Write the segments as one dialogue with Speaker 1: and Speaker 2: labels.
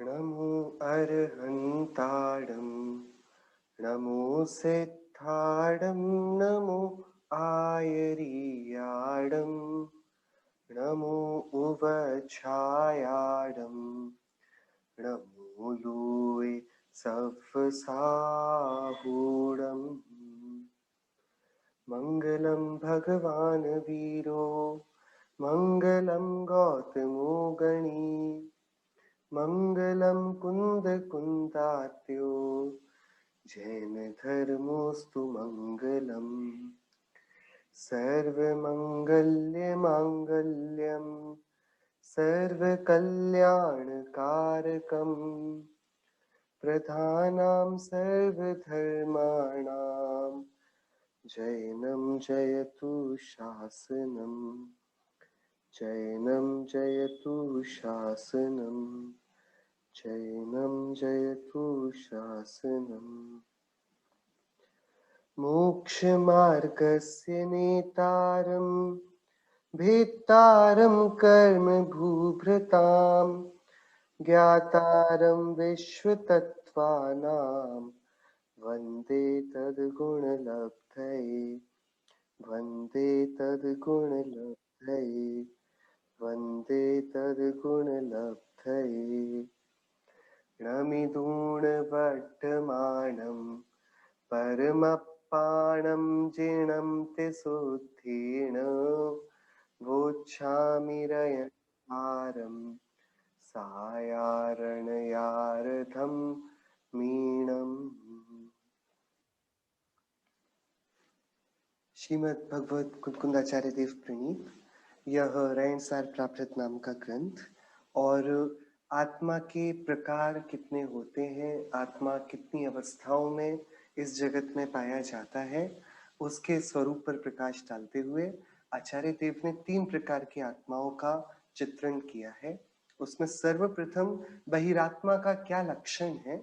Speaker 1: नमो अर्हन्ताडं नमो सिद्धाडं नमो आयरीयाडं नमो उवछायाडं नमो लोय सफ्साहूडम् मंगलम भगवान वीरो मंगलम गौतमो गणी मंगलम कुंद कुंदात्यो जैन धर्मोस्तु मंगलम सर्वमंगल्य मांगल्यम सर्वकल्याणकारकम प्रधानां सर्वधर्माणां जैनं जयतु शासनम् जैनं जयतु शासनम् जैनं जयतु शासनम् मोक्षमार्गस्य नेतारं भेत्तारं कर्मभूभृतां ज्ञातारं विश्वतत्त्वानां वन्दे तद्गुणलब्धये वन्दे तद्गुणलब्धये वन्दे तद्गुणलब्धये नमिदूणवड्डमानं परमप्पाणं जिनं तिसुद्धेन वोच्छामिरयहारं सायारणयारधं मीणम्। श्रीमद् भगवत कुंकुंदाचार्य देव प्रणीत यह रैनसार प्राकृत नाम का ग्रंथ और आत्मा के प्रकार कितने होते हैं, आत्मा कितनी अवस्थाओं में इस जगत में पाया जाता है, उसके स्वरूप पर प्रकाश डालते हुए आचार्य देव ने 3 प्रकार की आत्माओं का चित्रण किया है। उसमें सर्वप्रथम बहिरात्मा का क्या लक्षण है,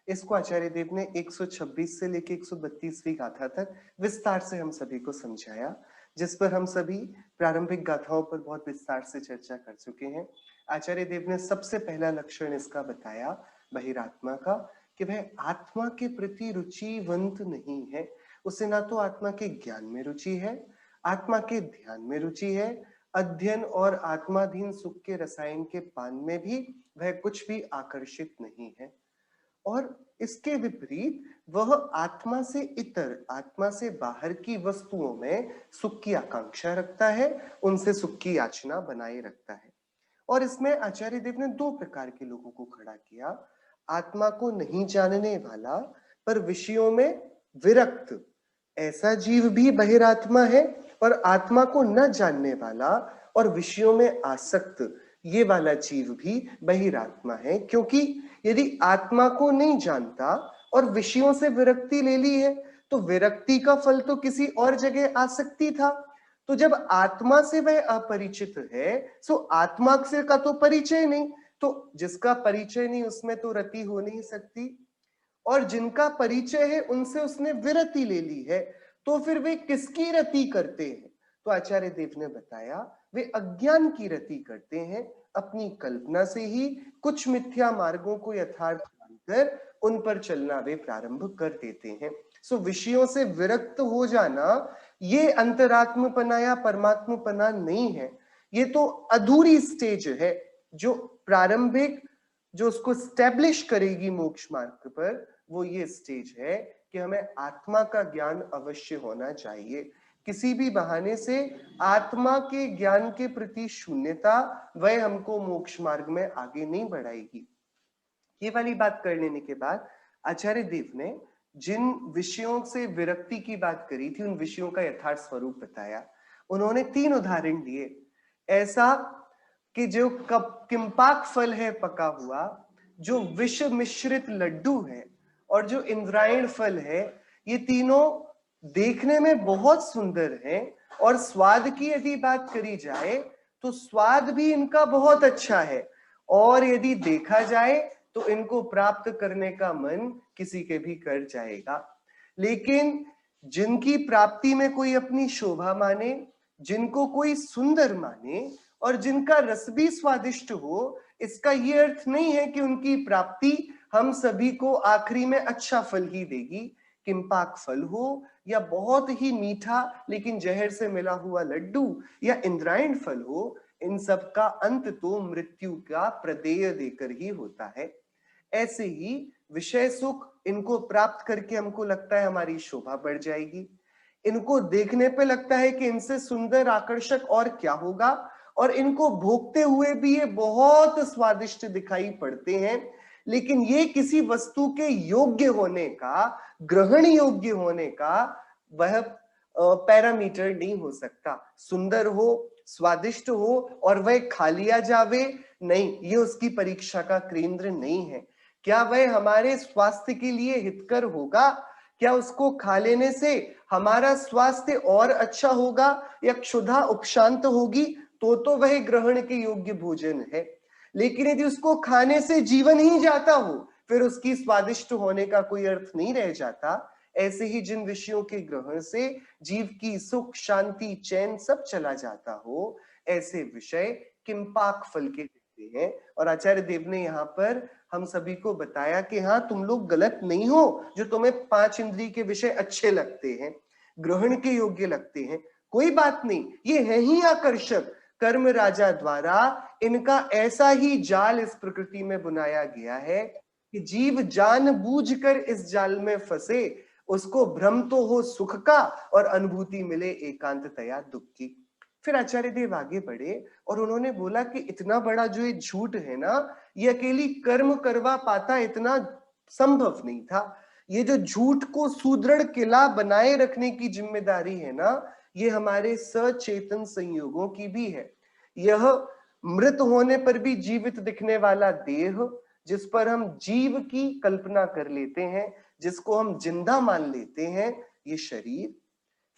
Speaker 1: इसको आचार्य देव ने 126 से लेकर 132वीं गाथा तक विस्तार से हम सभी को समझाया, जिस पर हम सभी प्रारंभिक गाथाओं पर बहुत विस्तार से चर्चा कर चुके हैं। आचार्य देव ने सबसे पहला लक्षण इसका बताया बहिरात्मा का कि वह आत्मा के प्रति रुचिवंत नहीं है। उसे ना तो आत्मा के ज्ञान में रुचि है, आत्मा के ध्यान में रुचि है, अध्ययन और आत्माधीन सुख के रसायन के पान में भी वह कुछ भी आकर्षित नहीं है। और इसके विपरीत वह आत्मा से इतर, आत्मा से बाहर की वस्तुओं में सुख की आकांक्षा रखता है, उनसे सुख की याचना बनाए रखता है। और इसमें आचार्य देव ने 2 प्रकार के लोगों को खड़ा किया। आत्मा को नहीं जानने वाला पर विषयों में विरक्त, ऐसा जीव भी बहिरात्मा है, और आत्मा को न जानने वाला और विषयों में आसक्त, ये वाला जीव भी बहिरात्मा है। क्योंकि यदि आत्मा को नहीं जानता और विषयों से विरक्ति ले ली है, तो विरक्ति का फल तो किसी और जगह आसक्ति था। तो जब आत्मा से वह अपरिचित है, सो आत्मा से का तो परिचय नहीं, तो जिसका परिचय नहीं उसमें तो रति हो नहीं सकती, और जिनका परिचय है उनसे उसने विरति ले ली है, तो फिर वे किसकी रति करते हैं? तो आचार्य देव ने बताया वे अज्ञान की रति करते हैं। अपनी कल्पना से ही कुछ मिथ्या मार्गों को यथार्थ मानकर उन पर चलना वे प्रारंभ कर देते हैं। सो विषयों से विरक्त हो जाना ये अंतरात्मपना या परमात्मपना नहीं है, ये तो अधूरी स्टेज है जो प्रारंभिक, जो उसको स्टैब्लिश करेगी मोक्ष मार्ग पर, वो ये स्टेज है कि हमें आत्मा का ज्ञान अवश्य होना चाहिए। किसी भी बहाने से आत्मा के ज्ञान के प्रति शून्यता वह हमको मोक्ष मार्ग में आगे नहीं बढ़ाएगी। ये वाली बात कर लेने के बाद आचार्य देव ने जिन विषयों से विरक्ति की बात करी थी, उन विषयों का यथार्थ स्वरूप बताया। उन्होंने 3 उदाहरण दिए। ऐसा कि जो किंपाक फल है पका हुआ, जो विष मिश्रित लड्डू है, और जो इंद्रायण फल है, ये तीनों देखने में बहुत सुंदर हैं, और स्वाद की यदि बात करी जाए तो स्वाद भी इनका बहुत अच्छा है, और यदि देखा जाए तो इनको प्राप्त करने का मन किसी के भी कर जाएगा। लेकिन जिनकी प्राप्ति में कोई अपनी शोभा माने, जिनको कोई सुंदर माने, और जिनका रस भी स्वादिष्ट हो, इसका ये अर्थ नहीं है कि उनकी प्राप्ति हम सभी को आखिरी में अच्छा फल ही देगी। किंपाक फल हो या बहुत ही मीठा लेकिन जहर से मिला हुआ लड्डू या इंद्रायण फल हो, इन सब का अंत तो मृत्यु का प्रदेय देकर ही होता है। ऐसे ही विषय सुख, इनको प्राप्त करके हमको लगता है हमारी शोभा बढ़ जाएगी, इनको देखने पे लगता है कि इनसे सुंदर आकर्षक और क्या होगा, और इनको भोगते हुए भी ये बहुत स्वादिष्ट दिखाई पड़ते हैं, लेकिन ये किसी वस्तु के योग्य होने का, ग्रहण योग्य होने का वह पैरामीटर नहीं हो सकता। सुंदर हो, स्वादिष्ट हो और वह खा लिया जावे, नहीं, ये उसकी परीक्षा का केंद्र नहीं है। क्या वह हमारे स्वास्थ्य के लिए हितकर होगा? क्या उसको खा लेने से हमारा स्वास्थ्य और अच्छा होगा या क्षुधा उपशांत होगी? तो वह ग्रहण के योग्य भोजन है। लेकिन यदि उसको खाने से जीवन ही जाता हो, फिर उसकी स्वादिष्ट होने का कोई अर्थ नहीं रह जाता। ऐसे ही जिन विषयों के ग्रहण से जीव की सुख, शांति, चैन सब चला जाता हो, ऐसे विषय किंपाक फल के देते हैं। और आचार्य देव ने यहाँ पर हम सभी को बताया कि हाँ, तुम लोग गलत नहीं हो जो तुम्हें 5 इंद्रिय के विषय अच्छे लगते हैं, ग्रहण के योग्य लगते हैं, कोई बात नहीं, ये है ही आकर्षक। कर्म राजा द्वारा इनका ऐसा ही जाल इस प्रकृति में बुनाया गया है कि जीव जानबूझकर इस जाल में फंसे, उसको भ्रम तो हो सुख का और अनुभूति मिले एकांततया दुख की। फिर आचार्य देव आगे बढ़े और उन्होंने बोला कि इतना बड़ा जो ये झूठ है ना, ये अकेली कर्म करवा पाता इतना संभव नहीं था। ये जो झूठ को सुदृढ़ किला बनाए रखने की जिम्मेदारी है ना, ये हमारे सचेतन संयोगों की भी है। यह मृत होने पर भी जीवित दिखने वाला देह, जिस पर हम जीव की कल्पना कर लेते हैं, जिसको हम जिंदा मान लेते हैं, ये शरीर,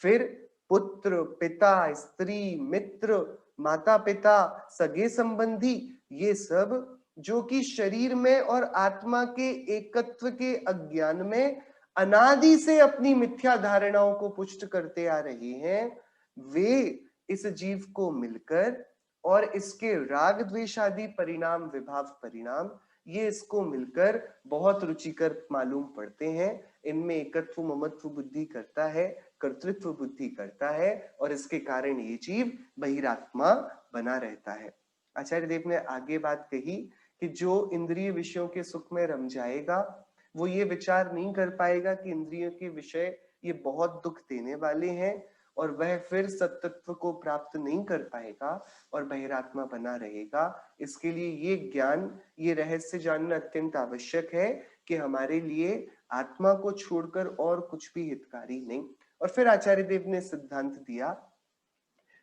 Speaker 1: फिर पुत्र, पिता, स्त्री, मित्र, माता पिता, सगे संबंधी, ये सब जो कि शरीर में और आत्मा के एकत्व के अज्ञान में अनादि से अपनी मिथ्या धारणाओं को पुष्ट करते आ रहे हैं, वे इस जीव को मिलकर और इसके राग द्वेष आदि परिणाम, विभाव परिणाम, ये इसको मिलकर बहुत रुचिकर मालूम पड़ते हैं। इनमें एकत्व ममत्व बुद्धि करता है, कर्तृत्व बुद्धि करता है, और इसके कारण ये जीव बहिरात्मा बना रहता है। आचार्य देव ने आगे बात कही कि जो इंद्रिय विषयों के सुख में रम जाएगा, वो ये विचार नहीं कर पाएगा कि इंद्रियों के विषय ये बहुत दुख देने वाले हैं, और वह फिर सत्तत्व को प्राप्त नहीं कर पाएगा और बहिरात्मा बना रहेगा। इसके लिए ये ज्ञान, ये रहस्य जानना अत्यंत आवश्यक है कि हमारे लिए आत्मा को छोड़कर और कुछ भी हितकारी नहीं। और फिर आचार्य देव ने सिद्धांत दिया,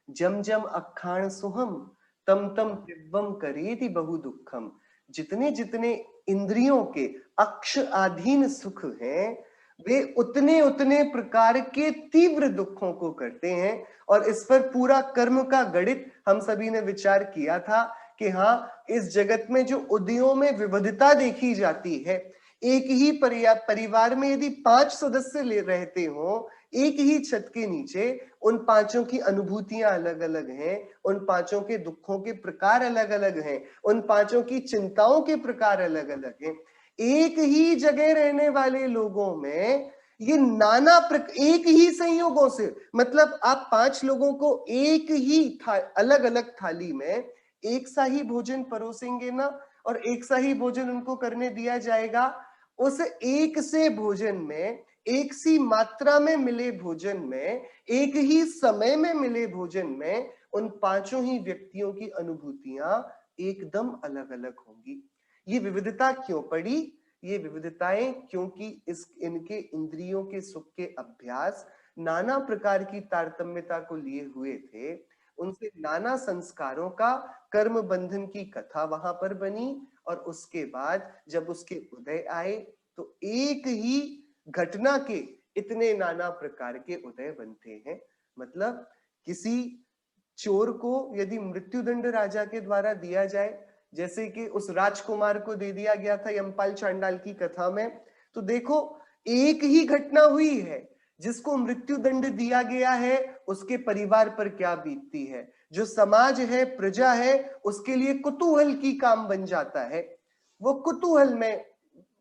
Speaker 1: जम जम अखाण सुहम तम तम दिव्यम करेति बहु दुखम। जितने जितने इंद्रियों के अक्ष अधीन सुख हैं, वे उतने उतने प्रकार के तीव्र दुखों को करते हैं। और इस पर पूरा कर्म का गणित हम सभी ने विचार किया था कि हाँ, इस जगत में जो उदयों में विविधता देखी जाती है, एक ही परिवार में यदि 5 सदस्य रहते हो एक ही छत के नीचे, उन पांचों की अनुभूतियां अलग अलग हैं, उन पांचों के दुखों के प्रकार अलग अलग हैं, उन पांचों की चिंताओं के प्रकार अलग अलग हैं। एक ही जगह रहने वाले लोगों में ये नाना एक ही संयोगों से, मतलब आप 5 लोगों को एक ही अलग अलग थाली में एक सा ही भोजन परोसेंगे ना, और एक सा ही भोजन उनको करने दिया जाएगा, उस एक से भोजन में, एक सी मात्रा में मिले भोजन में, एक ही समय में मिले भोजन में, उन पांचों ही व्यक्तियों की अनुभूतियां एकदम अलग अलग होंगी। ये विविधता क्यों पड़ी? ये विविधताएं क्योंकि इनके इंद्रियों के सुख के अभ्यास नाना प्रकार की तारतम्यता को लिए हुए थे। उनसे नाना संस्कारों का कर्म बंधन की कथा वहां पर बनी, और उसके बाद जब उसके उदय आए तो एक ही घटना के इतने नाना प्रकार के उदय बनते हैं। मतलब किसी चोर को यदि मृत्युदंड राजा के द्वारा दिया जाए, जैसे कि उस राजकुमार को दे दिया गया था यमपाल चांडाल की कथा में, तो देखो एक ही घटना हुई है, जिसको मृत्यु दंड दिया गया है उसके परिवार पर क्या बीतती है, जो समाज है, प्रजा है, उसके लिए कुतूहल की काम बन जाता है, वो कुतूहल में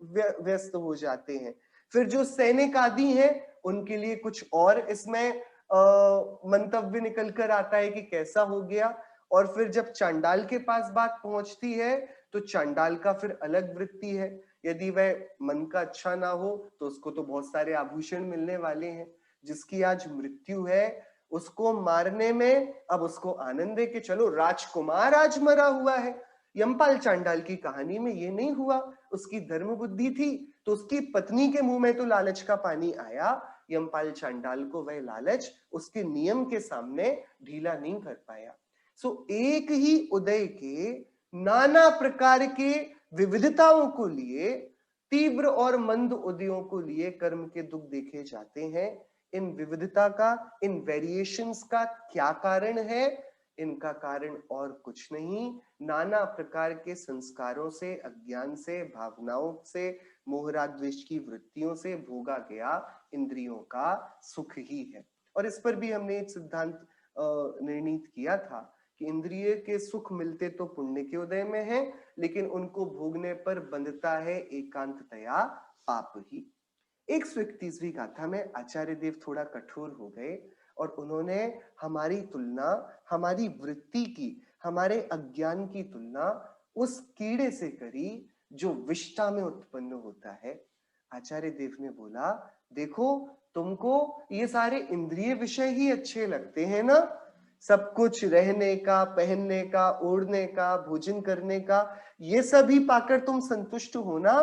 Speaker 1: व्यस्त हो जाते हैं। फिर जो सैनिक आदि हैं उनके लिए कुछ और इसमें मंतव्य निकल कर आता है कि कैसा हो गया। और फिर जब चांडाल के पास बात पहुंचती है तो चांडाल का फिर अलग वृत्ति है। यदि वह मन का अच्छा ना हो तो उसको तो बहुत सारे आभूषण मिलने वाले हैं। जिसकी आज मृत्यु है उसको मारने में अब उसको आनंद है कि चलो राजकुमार आज मरा हुआ है। यमपाल चांडाल की कहानी में ये नहीं हुआ। उसकी धर्म बुद्धि थी तो उसकी पत्नी के मुंह में तो लालच का पानी आया, यमपाल चांडाल को वह लालच उसके नियम के सामने ढीला नहीं कर पाया। सो एक ही उदय के नाना प्रकार के विविधताओं को लिए, तीव्र और मंद उदयों को लिए कर्म के दुख देखे जाते हैं। इन विविधता का, इन वेरिएशंस का क्या कारण है? इनका कारण और कुछ नहीं, नाना प्रकार के संस्कारों से, अज्ञान से, भावनाओं से, मोहराग द्वेष की वृत्तियों से भोगा गया इंद्रियों का सुख ही है। और इस पर भी हमने एक सिद्धांत निर्णीत किया था कि इंद्रिय के सुख मिलते तो पुण्य के उदय में है, लेकिन उनको भोगने पर बंधता है एकांततया पाप ही। 131वीं गाथा में आचार्य देव थोड़ा कठोर हो गए और उन्होंने हमारी तुलना, हमारी वृत्ति की, हमारे अज्ञान की तुलना उस कीड़े से करी जो विष्ठा में उत्पन्न होता है। आचार्य देव ने बोला, देखो तुमको ये सारे इंद्रिय विषय ही अच्छे लगते हैं ना, सब कुछ रहने का, पहनने का, ओढ़ने का, भोजन करने का, ये सभी पाकर तुम संतुष्ट हो ना,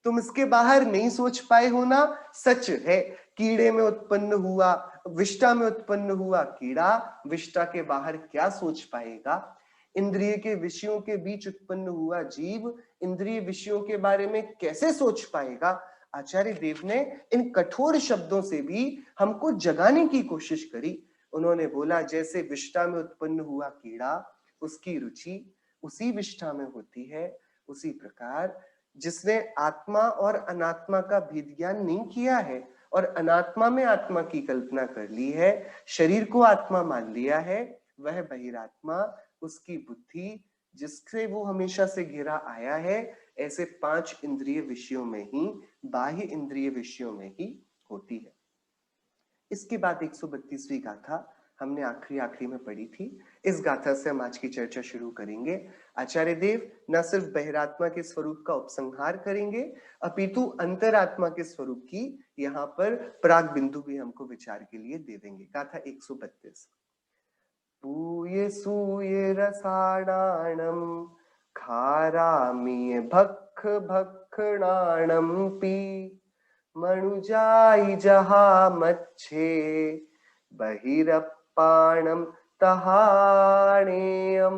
Speaker 1: तुम इसके बाहर नहीं सोच पाए हो ना। सच है, कीड़े में उत्पन्न हुआ, विष्ठा में उत्पन्न हुआ कीड़ा विष्ठा के बाहर क्या सोच पाएगा। इंद्रिय के विषयों के बीच उत्पन्न हुआ जीव इंद्रिय विषयों के बारे में कैसे सोच पाएगा। आचार्य देव ने इन कठोर शब्दों से भी हमको जगाने की कोशिश करी। उन्होंने बोला, जैसे विष्ठा में उत्पन्न हुआ कीड़ा, उसकी रुचि उसी विष्ठा में होती है, उसी प्रकार जिसने आत्मा और अनात्मा का भेद ज्ञान नहीं किया है और अनात्मा में आत्मा की कल्पना कर ली है, शरीर को आत्मा मान लिया है, वह बहिरात्मा, उसकी बुद्धि जिससे वो हमेशा से घिरा आया है, ऐसे 5 इंद्रिय विषयों में ही, बाह्य इंद्रिय विषयों में ही होती है। इसके बाद 132वीं गाथा हमने आखिरी में पढ़ी थी। इस गाथा से हम आज की चर्चा शुरू करेंगे। आचार्य देव न सिर्फ बहिरात्मा के स्वरूप का उपसंहार करेंगे, अपितु अंतरात्मा के स्वरूप की यहाँ पर प्राग बिंदु भी हमको विचार के लिए दे देंगे। गाथा 132। पूये सूये रसाणानम खारामीय भक्ख भक्षणानम पी मनुजाई जहा मच्छे बहिरप्पाणम तहाणेयम।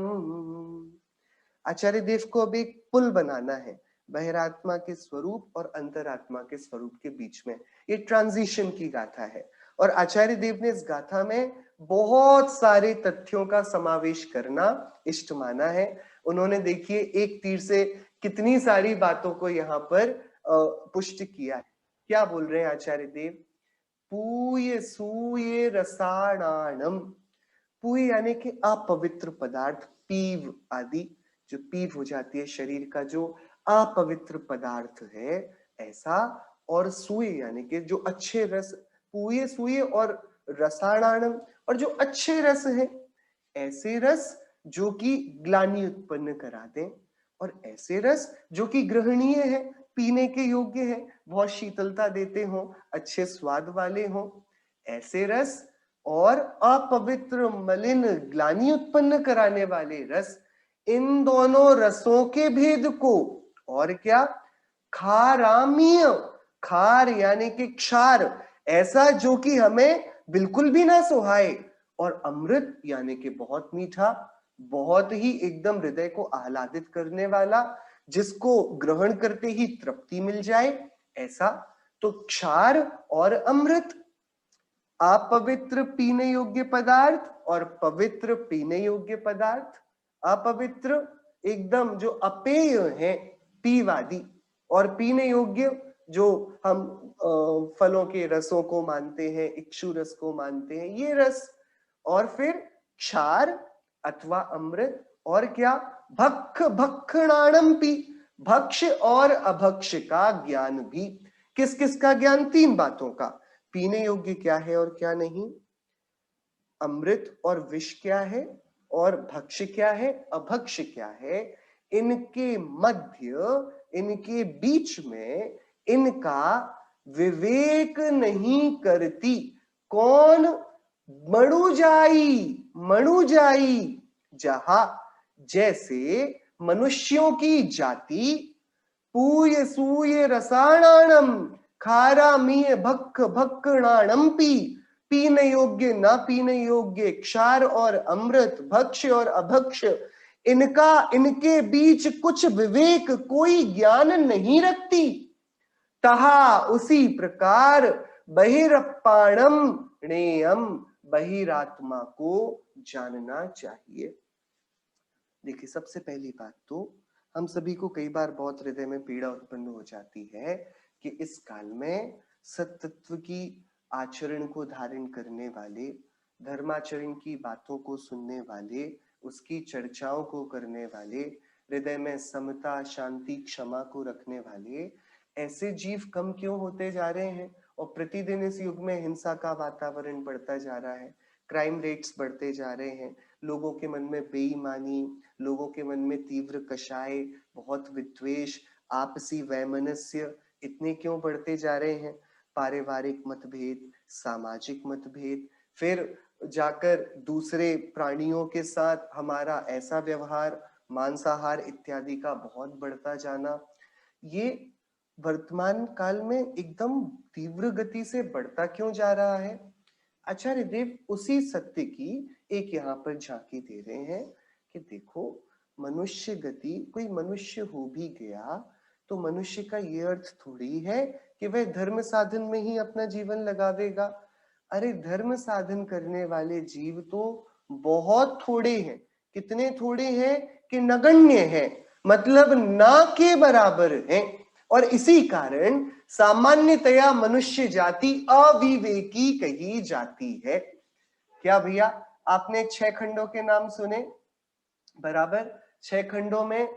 Speaker 1: आचार्य देव को अब एक पुल बनाना है बहिरात्मा के स्वरूप और अंतरात्मा के स्वरूप के बीच में। ये ट्रांजिशन की गाथा है और आचार्य देव ने इस गाथा में बहुत सारे तथ्यों का समावेश करना इष्ट माना है। उन्होंने देखिए एक तीर से कितनी सारी बातों को यहाँ पर पुष्ट किया है। क्या बोल रहे हैं आचार्य देव? पूय सूय रसाणानम। पूय यानी कि अपवित्र पदार्थ, पीव आदि, जो पीव हो जाती है शरीर का जो अपवित्र पदार्थ है ऐसा, और सूय यानी कि जो अच्छे रस, पूय सूय और रसाणानम, और जो अच्छे रस है, ऐसे रस जो कि ग्लानि उत्पन्न करा दें, और ऐसे रस जो कि ग्रहणीय है, पीने के योग्य है, बहुत शीतलता देते हो, अच्छे स्वाद वाले हो, ऐसे रस, और अपवित्र मलिन ग्लानि उत्पन्न कराने वाले रस, इन दोनों रसों के भेद को, और क्या, खारामीय, खार यानी कि क्षार, ऐसा जो कि हमें बिल्कुल भी ना सुहाए, और अमृत यानी कि बहुत मीठा, बहुत ही एकदम हृदय को आह्लादित करने वाला, जिसको ग्रहण करते ही तृप्ति मिल जाए ऐसा। तो क्षार और अमृत, अपवित्र पीने योग्य पदार्थ और पवित्र पीने योग्य पदार्थ। अपवित्र एकदम जो अपेय है, पीवादी, और पीने योग्य जो हम फलों के रसों को मानते हैं, इक्षु रस को मानते हैं, ये रस। और फिर क्षार अथवा अमृत, और क्या, भक्ख भक्षणाणम पी, भक्ष और अभक्ष का ज्ञान भी। किस किस का ज्ञान? तीन बातों का। पीने योग्य क्या है और क्या नहीं, अमृत और विष क्या है, और भक्ष क्या है, अभक्ष क्या है, इनके मध्य, इनके बीच में इनका विवेक नहीं करती कौन? मणुजाई। मणुजाई, जहां जैसे मनुष्यों की जाति पूय सूय रसाणानम खारामीय भक्ख भक्कणाणम पी, पीने योग्य ना पीने योग्य, क्षार और अमृत, भक्ष्य और अभक्ष्य, इनका, इनके बीच कुछ विवेक, कोई ज्ञान नहीं रखती। तहा उसी प्रकार बहिरप्पाणम नेयम, बहिरात्मा को जानना चाहिए। देखिए, सबसे पहली बात तो हम सभी को कई बार बहुत हृदय में पीड़ा उत्पन्न हो जाती है कि इस काल में सत्तत्व की आचरण को धारण करने वाले, धर्माचरण की बातों को सुनने वाले, उसकी चर्चाओं को करने वाले, हृदय में समता शांति क्षमा को रखने वाले ऐसे जीव कम क्यों होते जा रहे हैं? और प्रतिदिन इस युग में हिंसा का वातावरण बढ़ता जा रहा है, क्राइम रेट्स बढ़ते जा रहे हैं, लोगों के मन में बेईमानी, लोगों के मन में तीव्र कषाय, बहुत विद्वेष, आपसी वैमनस्य इतने क्यों बढ़ते जा रहे हैं? पारिवारिक मतभेद, सामाजिक मतभेद, फिर जाकर दूसरे प्राणियों के साथ हमारा ऐसा व्यवहार, मांसाहार इत्यादि का बहुत बढ़ता जाना, ये वर्तमान काल में एकदम तीव्र गति से बढ़ता क्यों जा रहा है? आचार्य देव उसी सत्य की एक यहाँ पर झांकी दे रहे हैं कि देखो, मनुष्य गति, कोई मनुष्य हो भी गया तो मनुष्य का ये अर्थ थोड़ी है कि वह धर्म साधन में ही अपना जीवन लगा देगा। अरे धर्म साधन करने वाले जीव तो बहुत थोड़े हैं। कितने थोड़े हैं कि नगण्य हैं, मतलब ना के बराबर हैं। और इसी कारण सामान्यतया मनुष्य जाति अविवेकी कही जाती है। क्या भैया, आपने 6 खंडों के नाम सुने? बराबर। 6 खंडों में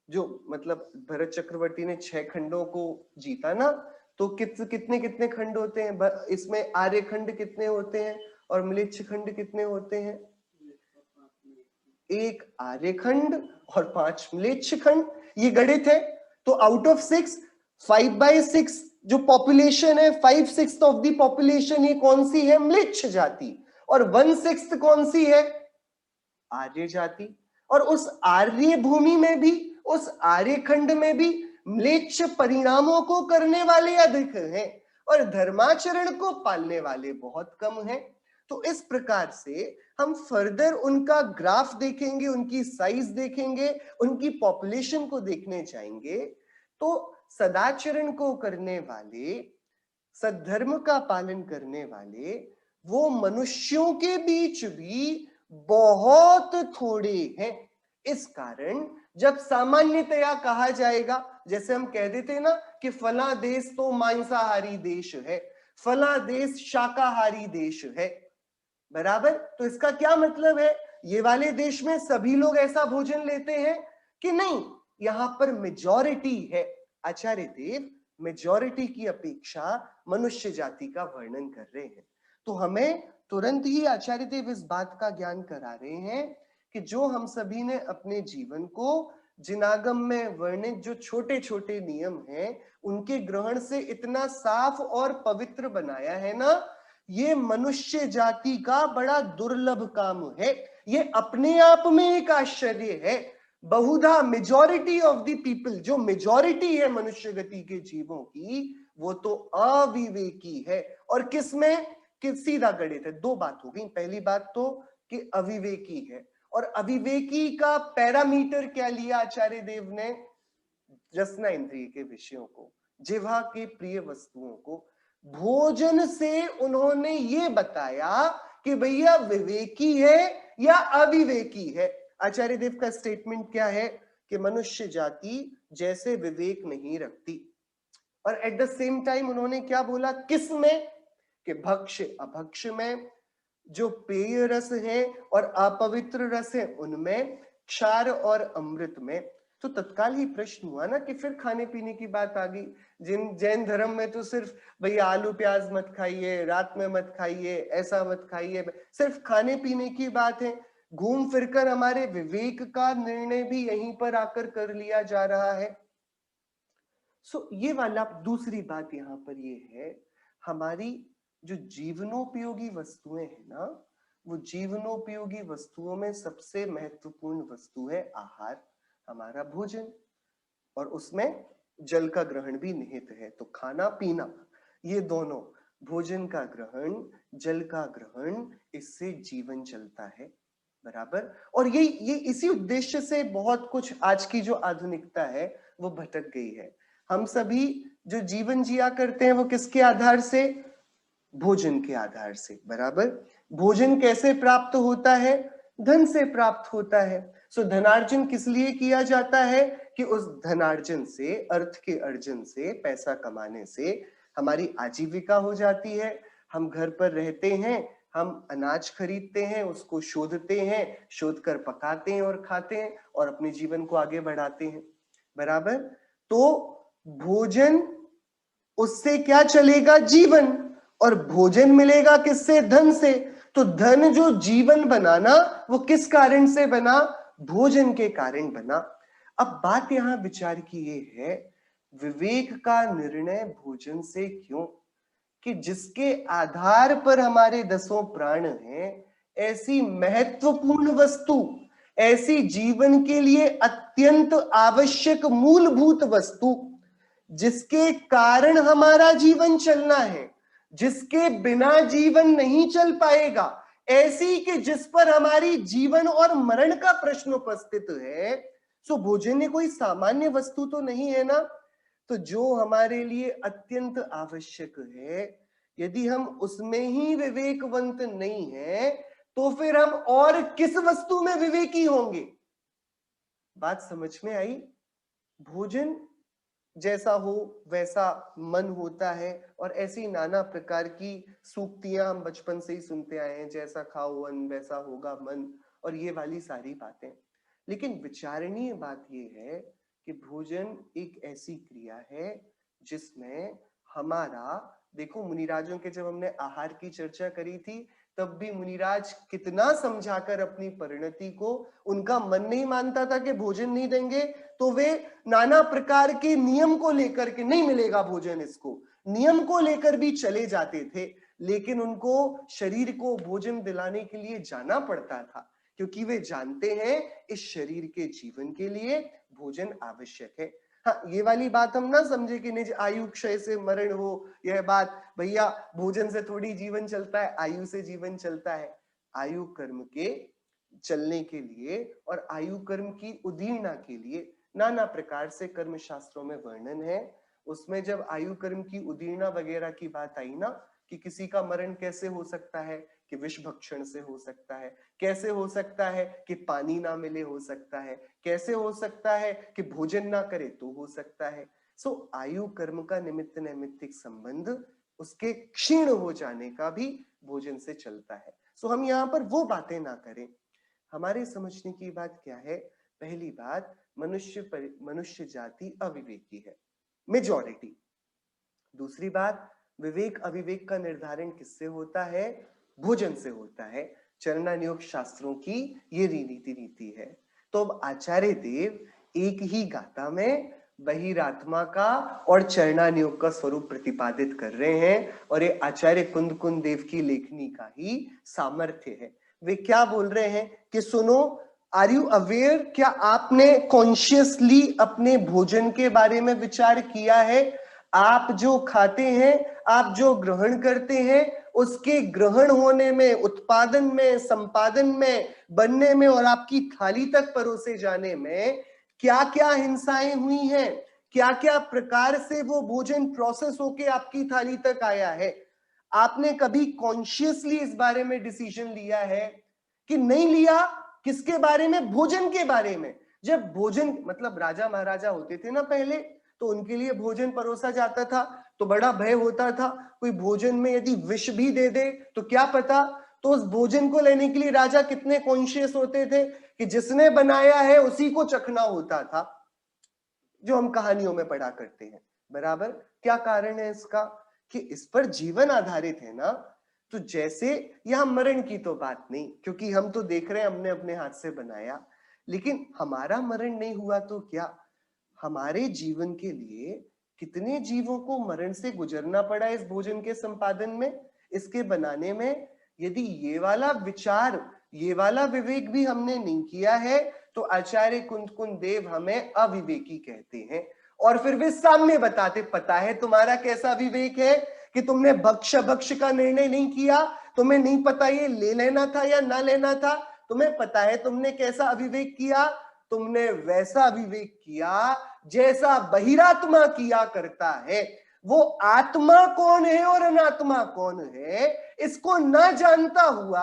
Speaker 1: जो, मतलब भरत चक्रवर्ती ने 6 खंडों को जीता ना, तो कितने कितने खंड होते हैं इसमें? आर्य खंड कितने होते हैं और म्लेच्छ खंड कितने होते हैं? 1 आर्य खंड और 5 म्लेच्छ खंड। ये गणित है। तो आउट ऑफ 6, 5/6 जो पॉपुलेशन है, 5/6 ऑफ द पॉपुलेशन ये कौन सी है? म्लेच्छ जाति। और 1/6 कौन सी है? आर्य जाति। और उस आर्य भूमि में भी, उस आर्य खंड में भी म्लेच्छ परिणामों को करने वाले अधिक हैं और धर्माचरण को पालने वाले बहुत कम हैं। तो इस प्रकार से हम फर्दर उनका ग्राफ देखेंगे, उनकी साइज देखेंगे, उनकी पॉपुलेशन को देखने जाएंगे, तो सदाचरण को करने वाले, सद्धर्म का पालन करने वाले वो मनुष्यों के बीच भी बहुत थोड़े हैं। इस कारण जब सामान्यतया कहा जाएगा, जैसे हम कह देते हैं ना कि फला देश तो मांसाहारी देश है, फला देश शाकाहारी देश है, बराबर, तो इसका क्या मतलब है? ये वाले देश में सभी लोग ऐसा भोजन लेते हैं कि नहीं? यहां पर मेजॉरिटी है। आचार्य देव मेजॉरिटी की अपेक्षा मनुष्य जाति का वर्णन कर रहे हैं। तो हमें तुरंत ही आचार्य देव इस बात का ज्ञान करा रहे हैं कि जो हम सभी ने अपने जीवन को जिनागम में वर्णित जो छोटे छोटे नियम हैं उनके ग्रहण से इतना साफ और पवित्र बनाया है ना, ये मनुष्य जाति का बड़ा दुर्लभ काम है। ये अपने आप में एक आश्चर्य है। बहुधा मेजॉरिटी ऑफ द पीपल, जो मेजॉरिटी है मनुष्य गति के जीवों की, वो तो अविवेकी है। और किसमें? कि सीधा गणित है। 2 बात हो गई। पहली बात तो कि अविवेकी है, और अविवेकी का पैरामीटर क्या लिया आचार्य देव ने? रसना इंद्रिय के विषयों को, जिह्वा के प्रिय वस्तुओं को। भोजन से उन्होंने ये बताया कि भैया विवेकी है या अविवेकी है। आचार्य देव का स्टेटमेंट क्या है कि मनुष्य जाति जैसे विवेक नहीं रखती, और एट द सेम टाइम उन्होंने क्या बोला, किस में, कि भक्ष अभक्ष में, जो पेय रस है और अपवित्र रस है उनमें, क्षार और अमृत में। तो तत्काल ही प्रश्न हुआ ना कि फिर खाने पीने की बात आ गई। जिन जैन धर्म में तो सिर्फ भैया आलू प्याज मत खाइए, रात में मत खाइए, ऐसा मत खाइए, सिर्फ खाने पीने की बात है। घूम फिरकर हमारे विवेक का निर्णय भी यहीं पर आकर कर लिया जा रहा है। सो ये वाला दूसरी बात यहाँ पर ये है, हमारी जो जीवनोपयोगी वस्तुएं है ना, वो जीवनोपयोगी वस्तुओं में सबसे महत्वपूर्ण वस्तु है आहार, हमारा भोजन, और उसमें जल का ग्रहण भी निहित है। तो खाना पीना, ये दोनों, भोजन का ग्रहण, जल का ग्रहण, इससे जीवन चलता है, बराबर। और ये इसी उद्देश्य से बहुत कुछ आज की जो आधुनिकता है वो भटक गई है। हम सभी जो जीवन जिया करते हैं वो किसके आधार से, भोजन के आधार से, बराबर। भोजन कैसे प्राप्त होता है, धन से प्राप्त होता है। सो धनार्जन किस लिए किया जाता है, कि उस धनार्जन से, अर्थ के अर्जन से, पैसा कमाने से हमारी आजीविका हो जाती है। हम घर पर रहते हैं, हम अनाज खरीदते हैं, उसको शोधते हैं, शोध कर पकाते हैं और खाते हैं और अपने जीवन को आगे बढ़ाते हैं, बराबर। तो भोजन, उससे क्या चलेगा, जीवन, और भोजन मिलेगा किससे, धन से। तो धन जो जीवन बनाना, वो किस कारण से बना, भोजन के कारण बना। अब बात यहां विचार की ये है, विवेक का निर्णय भोजन से क्यों, कि जिसके आधार पर हमारे 10 प्राण हैं, ऐसी महत्वपूर्ण वस्तु, ऐसी जीवन के लिए अत्यंत आवश्यक मूलभूत वस्तु, जिसके कारण हमारा जीवन चलना है, जिसके बिना जीवन नहीं चल पाएगा, ऐसी कि जिस पर हमारी जीवन और मरण का प्रश्न उपस्थित है। सो भोजन ये कोई सामान्य वस्तु तो नहीं है ना। तो जो हमारे लिए अत्यंत आवश्यक है, यदि हम उसमें ही विवेकवंत नहीं है, तो फिर हम और किस वस्तु में विवेकी होंगे। बात समझ में आई। भोजन जैसा हो वैसा मन होता है, और ऐसी नाना प्रकार की सूक्तियां हम बचपन से ही सुनते आए हैं, जैसा खाओ अन्न वैसा होगा मन, और ये वाली सारी बातें। लेकिन विचारणीय बात ये है कि भोजन एक ऐसी क्रिया है जिसमें हमारा, देखो मुनिराजों के, जब हमने आहार की चर्चा करी थी, तब भी मुनिराज कितना समझाकर अपनी परिणति को, उनका मन नहीं मानता था कि भोजन नहीं देंगे, तो वे नाना प्रकार के नियम को लेकर के, नहीं मिलेगा भोजन इसको, नियम को लेकर भी चले जाते थे। लेकिन उनको शरीर को भोजन दिलाने के लिए जाना पड़ता था, क्योंकि वे जानते हैं इस शरीर के जीवन के लिए भोजन आवश्यक है। हाँ, ये वाली बात हम ना समझे कि निज आयु क्षय से मरण हो, यह बात भैया भोजन से थोड़ी जीवन चलता है, आयु से जीवन चलता है। आयु कर्म के चलने के लिए और आयु कर्म की उदीर्णा के लिए नाना प्रकार से कर्म शास्त्रों में वर्णन है। उसमें जब आयु कर्म की उदीर्णा वगैरह की बात आई ना, कि किसी का मरण कैसे हो सकता है, कि विष भक्षण से हो सकता है, कैसे हो सकता है कि पानी ना मिले हो सकता है, कैसे हो सकता है कि भोजन ना करे तो हो सकता है। सो आयु कर्म का निमित्त नैमित्तिक संबंध उसके क्षीण हो जाने का भी भोजन से चलता है। सो हम यहाँ पर वो बातें ना करें। हमारे समझने की बात क्या है, पहली बात, मनुष्य जाति अविवेकी है, मेजॉरिटी। दूसरी बात, विवेक अविवेक का निर्धारण किससे होता है, भोजन से होता है। चरणानुयोग शास्त्रों की ये रीति है। तो अब आचार्य देव एक ही गाथा में बहिरात्मा का और चरणानुयोग का स्वरूप प्रतिपादित कर रहे हैं, और ये आचार्य कुंद देव की लेखनी का ही सामर्थ्य है। वे क्या बोल रहे हैं कि सुनो, आर यू अवेयर, क्या आपने कॉन्शियसली अपने भोजन के बारे में विचार किया है। आप जो खाते हैं, आप जो ग्रहण करते हैं, उसके ग्रहण होने में, उत्पादन में, संपादन में, बनने में और आपकी थाली तक परोसे जाने में क्या क्या हिंसाएं हुई हैं, क्या क्या प्रकार से वो भोजन प्रोसेस होके आपकी थाली तक आया है। आपने कभी कॉन्शियसली इस बारे में डिसीजन लिया है कि नहीं लिया। किसके बारे में, भोजन के बारे में। जब भोजन, मतलब राजा महाराजा होते थे ना पहले, तो उनके लिए भोजन परोसा जाता था, तो बड़ा भय होता था कोई भोजन में यदि विष भी दे दे तो क्या पता। तो उस भोजन को लेने के लिए राजा कितने कॉन्शियस होते थे कि जिसने बनाया है उसी को चखना होता था, जो हम कहानियों में पढ़ा करते हैं। बराबर। क्या कारण है इसका? कि इस पर जीवन आधारित है ना। तो जैसे यहां मरण की तो बात नहीं, क्योंकि हम तो देख रहे हैं हमने अपने हाथ से बनाया, लेकिन हमारा मरण नहीं हुआ तो क्या, हमारे जीवन के लिए कितने जीवों को मरण से गुजरना पड़ा इस भोजन के संपादन में, इसके बनाने में। यदि ये वाला विचार, ये वाला विवेक भी हमने नहीं किया है, तो आचार्य कुंद देव हमें अविवेकी कहते हैं। और फिर वे सामने बताते, पता है तुम्हारा कैसा विवेक है कि तुमने भक्ष भक्ष का निर्णय नहीं किया, तुम्हें नहीं पता ये ले लेना था या ना लेना था। तुम्हें पता है तुमने कैसा अविवेक किया, तुमने वैसा विवेक किया जैसा बहिरात्मा किया करता है। वो आत्मा कौन है और अनात्मा कौन है, इसको ना जानता हुआ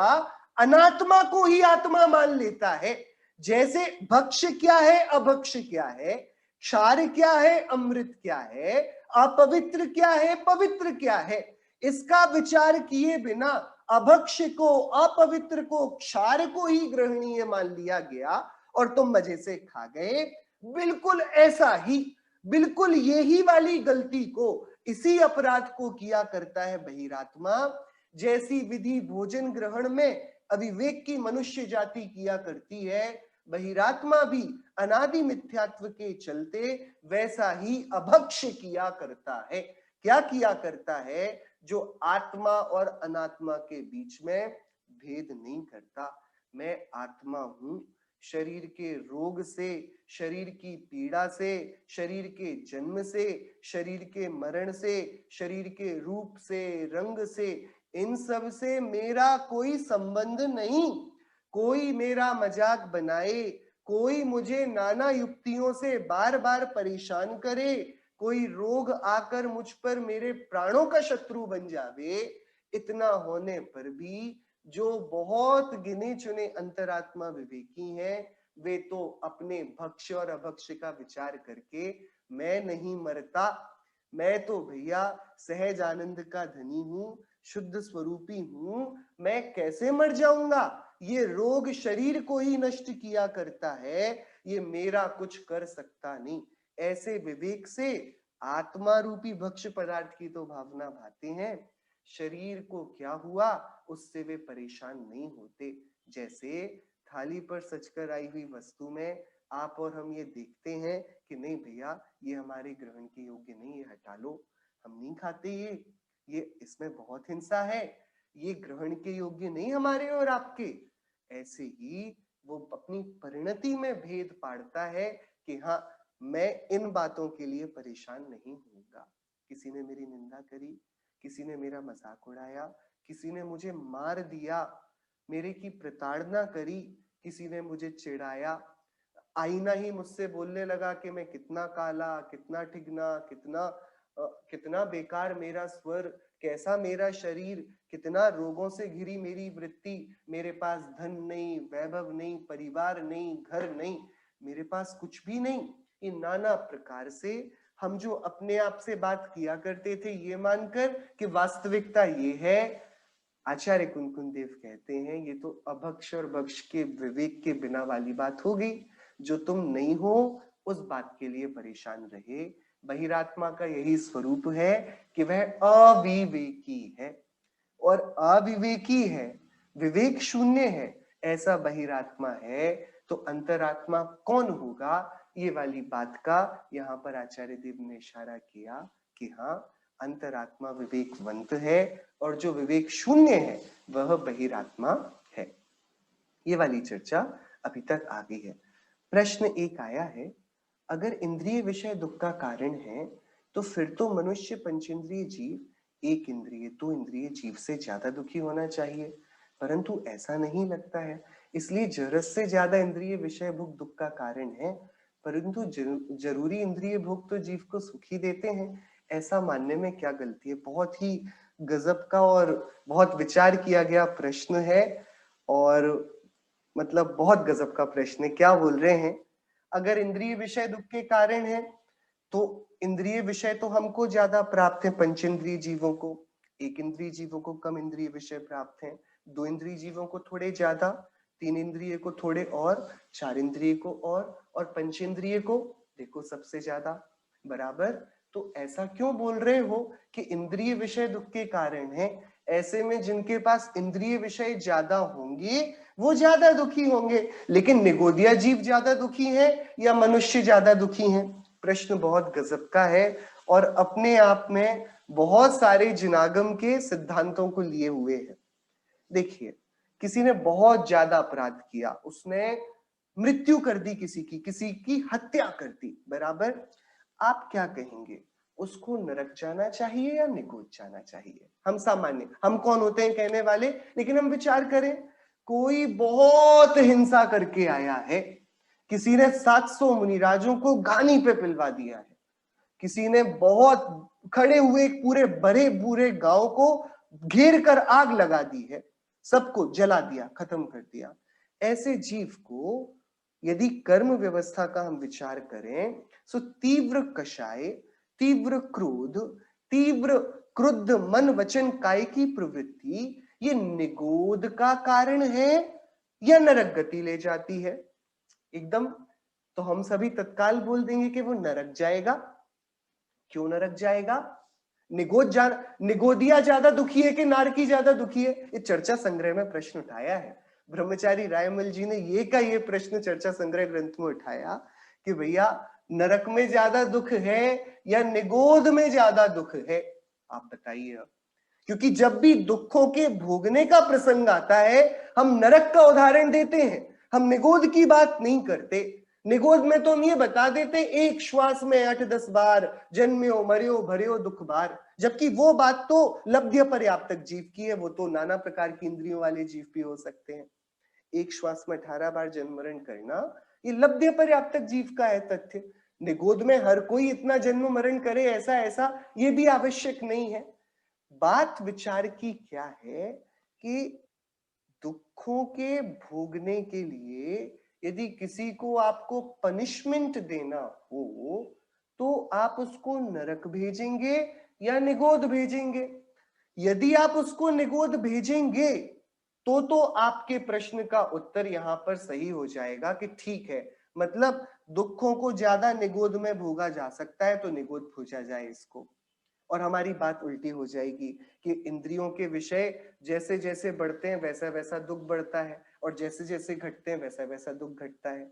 Speaker 1: अनात्मा को ही आत्मा मान लेता है। जैसे भक्ष क्या है, अभक्ष क्या है, क्षार क्या है, अमृत क्या है, अपवित्र क्या है, पवित्र क्या है, इसका विचार किए बिना अभक्ष को, अपवित्र को, क्षार को ही ग्रहणीय मान लिया गया और तुम मजे से खा गए। बिल्कुल ऐसा ही, बिल्कुल यही वाली गलती को, इसी अपराध को किया करता है बहिरात्मा। जैसी विधि भोजन ग्रहण में अविवेक की मनुष्य जाति किया करती है, बहिरात्मा भी अनादि मिथ्यात्व के चलते वैसा ही अभक्ष किया करता है। क्या किया करता है? जो आत्मा और अनात्मा के बीच में भेद नहीं करता। मैं आत्मा हूं, शरीर के रोग से, शरीर की पीड़ा से, शरीर के जन्म से, शरीर के मरण से, शरीर के रूप से, रंग से, इन सब से मेरा कोई संबंध नहीं। कोई मेरा मजाक बनाए, कोई मुझे नाना युक्तियों से बार बार परेशान करे, कोई रोग आकर मुझ पर मेरे प्राणों का शत्रु बन जावे, इतना होने पर भी जो बहुत गिने चुने अंतरात्मा विवेकी हैं, वे तो अपने भक्ष और अभक्ष का विचार करके, मैं नहीं मरता, मैं तो भैया सहज आनंद का धनी हूं, शुद्ध स्वरूपी हूं, मैं कैसे मर जाऊंगा, ये रोग शरीर को ही नष्ट किया करता है, ये मेरा कुछ कर सकता नहीं। ऐसे विवेक से आत्मा रूपी भक्ष पदार्थ की तो भावना भाते हैं, शरीर को क्या हुआ उससे वे परेशान नहीं होते। जैसे थाली पर सजकर आई हुई वस्तु में आप और हम ये देखते हैं कि नहीं भैया ये हमारे ग्रहण के योग्य नहीं, ये हटा लो, हम नहीं खाते, ये इसमें बहुत हिंसा है, ये ग्रहण के योग्य नहीं हमारे और आपके। ऐसे ही वो अपनी परिणति में भेद पाड़ता है कि हाँ मैं इन बातों के लिए परेशान नहीं होऊंगा। किसी ने मेरी निंदा करी, किसी ने मेरा मजाक उड़ाया, किसी ने मुझे मार दिया, मेरे की प्रताड़ना करी, किसी ने मुझे चिढ़ाया, आईना ही मुझसे बोलने लगा कि मैं कितना काला, कितना ठिगना, कितना बेकार मेरा स्वर, कैसा मेरा शरीर, कितना रोगों से घिरी मेरी वृत्ति, मेरे पास धन नहीं, वैभव नहीं, परिवार नहीं, घर नहीं, मेरे पास कुछ भी नहीं। ये नाना प्रकार से हम जो अपने आप से बात किया करते थे ये मानकर कि वास्तविकता ये है, आचार्य कुंद देव कहते हैं ये तो अभक्ष और भक्ष के विवेक के बिना वाली बात हो गई। जो तुम नहीं हो उस बात के लिए परेशान रहे। बहिरात्मा का यही स्वरूप है कि वह अविवेकी है, और अविवेकी है, विवेक शून्य है, ऐसा बहिरात्मा है। तो अंतरात्मा कौन होगा, ये वाली बात का यहाँ पर आचार्य देव ने इशारा किया कि हाँ अंतरात्मा विवेकवंत है और जो विवेक शून्य है वह बहिरात्मा है। ये वाली चर्चा अभी तक आ गई है। प्रश्न एक आया है, अगर इंद्रिय विषय दुख का कारण है तो फिर तो मनुष्य पंचेंद्रिय जीव एक इंद्रिय दो इंद्रिय जीव से ज्यादा दुखी होना चाहिए, परंतु ऐसा नहीं लगता है। इसलिए जरूरत से ज्यादा इंद्रिय विषय भोग दुख का कारण है, परंतु जरूरी इंद्रिय भोग तो जीव को सुखी देते हैं, ऐसा मानने में क्या गलती है। बहुत ही गजब का और बहुत विचार किया गया प्रश्न है, और मतलब बहुत गजब का प्रश्न है। क्या बोल रहे हैं, अगर इंद्रिय विषय दुख के कारण है तो इंद्रिय विषय तो हमको ज्यादा प्राप्त है, पंचेंद्रिय जीवों को, एक इंद्रिय जीवों को कम इंद्रिय विषय प्राप्त है, दो इंद्रिय जीवों को थोड़े ज्यादा, तीन इंद्रिय को थोड़े और, चार इंद्रिय को और पंचेंद्रिय को देखो सबसे ज्यादा, बराबर। तो ऐसा क्यों बोल रहे हो कि इंद्रिय विषय दुख के कारण है? ऐसे में जिनके पास इंद्रिय विषय ज्यादा होंगे वो ज्यादा दुखी होंगे, लेकिन निगोदिया जीव ज्यादा दुखी है या मनुष्य ज्यादा दुखी है? प्रश्न बहुत गजब का है और अपने आप में बहुत सारे जिनागम के सिद्धांतों को लिए हुए है। देखिए, किसी ने बहुत ज्यादा अपराध किया, उसने मृत्यु कर दी, किसी की हत्या कर दी, बराबर। आप क्या कहेंगे, उसको नरक जाना चाहिए या निगोद जाना चाहिए? हम सामान्य, हम कौन होते हैं कहने वाले, लेकिन हम विचार करें, कोई बहुत हिंसा करके आया है, किसी ने 700 मुनिराजों को घानी पे पिलवा दिया है, किसी ने बहुत खड़े हुए पूरे भरे पूरे गांव को घेर कर आग लगा दी है, सबको जला दिया, खत्म कर दिया। ऐसे जीव को यदि कर्म व्यवस्था का हम विचार करें तो तीव्र कषाय, तीव्र क्रोध, तीव्र क्रुद्ध मन वचन काय की प्रवृत्ति, ये निगोद का कारण है या नरक गति ले जाती है? एकदम तो हम सभी तत्काल बोल देंगे कि वो नरक जाएगा। क्यों नरक जाएगा? निगोदिया ज्यादा दुखी है कि नारकी ज्यादा दुखी है? ये चर्चा संग्रह में प्रश्न उठाया है। ब्रह्मचारी रायमल जी ने ये प्रश्न चर्चा संग्रह ग्रंथ में उठाया कि भैया नरक में ज्यादा दुख है या निगोद में ज्यादा दुख है? आप बताइए। क्योंकि जब भी दुखों के भोगने का प्रसंग आता है हम नरक का उदाहरण देते हैं, हम निगोद की बात नहीं करते। निगोद में तो हम ये बता देते एक श्वास में 8-10 बार जन्म्यो मर्यो भर्यो दुख बार, जबकि वो बात तो लब्ध्य पर्याप्तक जीव की है, वो तो नाना प्रकार की इंद्रियों वाले जीव भी हो सकते हैं। एक श्वास में 18 बार जन्म मरण करना ये लब्ध्य पर्याप्तक जीव का है तथ्य। निगोद में हर कोई इतना जन्म मरण करे ऐसा ऐसा ये भी आवश्यक नहीं है। बात विचार की क्या है कि दुखों के भोगने के लिए यदि किसी को आपको पनिशमेंट देना हो तो आप उसको नरक भेजेंगे या निगोद भेजेंगे? यदि आप उसको निगोद भेजेंगे तो आपके प्रश्न का उत्तर यहां पर सही हो जाएगा कि ठीक है, मतलब दुखों को ज्यादा निगोद में भोगा जा सकता है तो निगोद भोजा जाए इसको। और हमारी बात उल्टी हो जाएगी कि इंद्रियों के विषय जैसे जैसे बढ़ते हैं वैसा वैसा दुख बढ़ता है और जैसे जैसे घटते हैं वैसा वैसा दुख घटता है।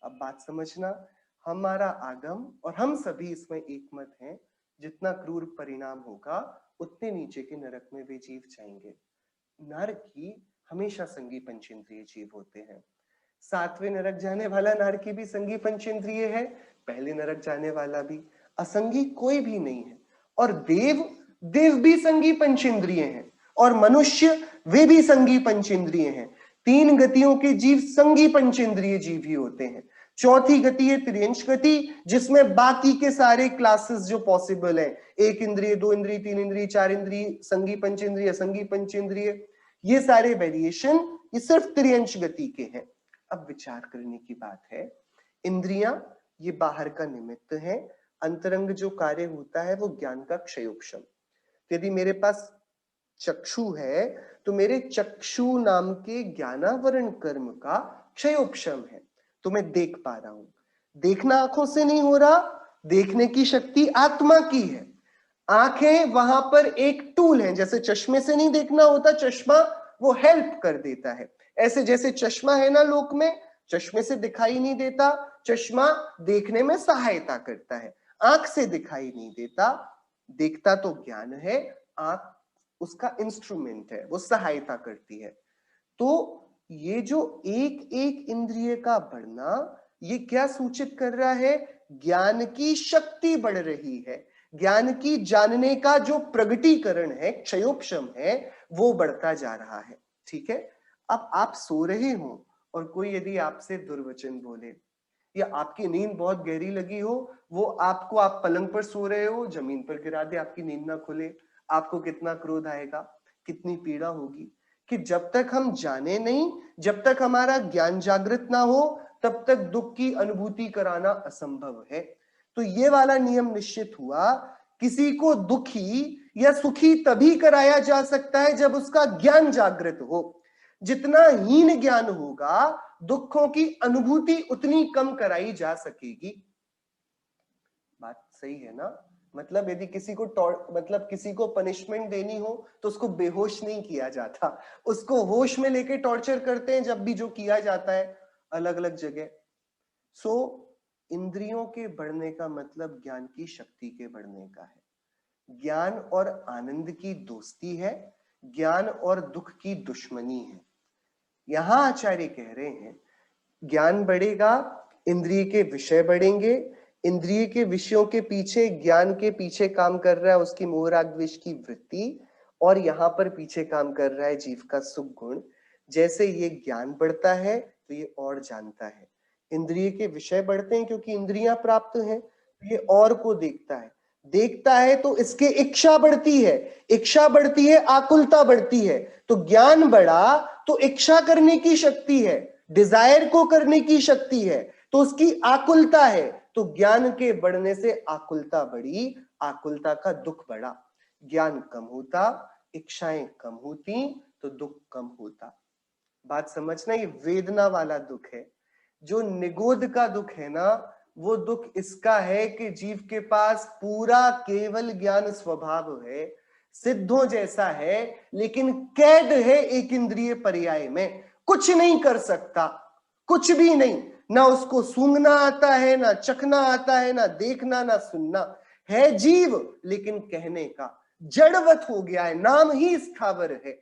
Speaker 1: अब बात समझना, हमारा आगम और हम सभी इसमें एक मत हैं, जितना क्रूर परिणाम होगा उतने नीचे के नरक में वे जीव जाएंगे। नारकी हमेशा संगी पंचेंद्रिय जीव होते हैं। 7वें नरक जाने वाला नारकी भी संगी पंचेंद्रिय है, पहले नरक जाने वाला भी। असंगी कोई भी नहीं है। और देव, देव भी संगी पंचेंद्रिय हैं और मनुष्य वे भी संगी पंचेंद्रिय हैं। 3 गतियों के जीव संगी पंचेंद्रिय जीव ही होते हैं। चौथी गति है त्रियंश गति, जिसमें बाकी के सारे क्लासेस जो पॉसिबल है, 1 इंद्रिय, 2 इंद्रिय, 3 इंद्रिय, 4 इंद्रिय, संगी पंचेंद्रिय, असंगी पंचेंद्रिय, ये सारे वेरिएशन ये सिर्फ त्रियंश गति के हैं। अब विचार करने की बात है, इंद्रियां ये बाहर का निमित्त है, अंतरंग जो कार्य होता है वो ज्ञान का क्षयोक्षम। यदि मेरे पास चक्षु है तो मेरे चक्षु नाम के ज्ञानावरण कर्म का क्षयोक्षम है, तो मैं देख पा रहा हूं। देखना आंखों से नहीं हो रहा, देखने की शक्ति आत्मा की है। आंखें वहां पर एक टूल है, जैसे चश्मे से नहीं देखना होता, चश्मा वो हेल्प कर देता है। ऐसे जैसे चश्मा है ना लोक में, चश्मे से दिखाई नहीं देता, चश्मा देखने में सहायता करता है। आंख से दिखाई नहीं देता, देखता तो ज्ञान है, आंख उसका इंस्ट्रूमेंट है, वो सहायता करती है। तो ये जो एक एक इंद्रिय का बढ़ना ये क्या सूचित कर रहा है? ज्ञान की शक्ति बढ़ रही है, ज्ञान की जानने का जो प्रगटीकरण है, क्षयोक्षम है, वो बढ़ता जा रहा है। ठीक है। अब आप सो रहे हो और कोई यदि आपसे दुर्वचन बोले या आपकी नींद बहुत गहरी लगी हो, वो आपको, आप पलंग पर सो रहे हो, जमीन पर गिरा दे, आपकी नींद ना खुले, आपको कितना क्रोध आएगा, कितनी पीड़ा होगी। कि जब तक हम जाने नहीं, जब तक हमारा ज्ञान जागृत ना हो, तब तक दुख की अनुभूति कराना असंभव है। तो ये वाला नियम निश्चित हुआ, किसी को दुखी या सुखी तभी कराया जा सकता है जब उसका ज्ञान जागृत हो। जितना हीन ज्ञान होगा, दुखों की अनुभूति उतनी कम कराई जा सकेगी। बात सही है ना? मतलब यदि किसी को किसी को पनिशमेंट देनी हो तो उसको बेहोश नहीं किया जाता, उसको होश में लेके टॉर्चर करते हैं, जब भी जो किया जाता है अलग अलग जगह। सो इंद्रियों के बढ़ने का मतलब ज्ञान की शक्ति के बढ़ने का है। ज्ञान और आनंद की दोस्ती है, ज्ञान और दुख की दुश्मनी है। यहां आचार्य कह रहे हैं ज्ञान बढ़ेगा, इंद्रिय के विषय बढ़ेंगे, इंद्रिय के विषयों के पीछे, ज्ञान के पीछे काम कर रहा है उसकी मोह राग द्वेष की वृत्ति, और यहां पर पीछे काम कर रहा है जीव का सुख गुण। जैसे ये ज्ञान बढ़ता है तो ये और जानता है, इंद्रिय के विषय बढ़ते हैं क्योंकि इंद्रियां प्राप्त हैं, तो ये और को देखता है, देखता है तो इसके इच्छा बढ़ती है, इच्छा बढ़ती है आकुलता बढ़ती है, तो ज्ञान बढ़ा तो इच्छा करने की शक्ति है, डिजायर को करने की शक्ति है, तो उसकी आकुलता है, तो ज्ञान के बढ़ने से आकुलता बढ़ी, आकुलता का दुख बढ़ा। ज्ञान कम होता, इच्छाएं कम होती, तो दुख कम होता। बात समझना, ये वेदना वाला दुख है। जो निगोद का दुख है ना, वो दुख इसका है कि जीव के पास पूरा केवल ज्ञान स्वभाव है, सिद्धों जैसा है, लेकिन कैद है एक इंद्रिय पर्याय में, कुछ नहीं कर सकता, कुछ भी नहीं, ना उसको सूंघना आता है, ना चखना आता है, ना देखना, ना सुनना, है जीव लेकिन कहने का, जड़वत हो गया है, नाम ही स्थावर है।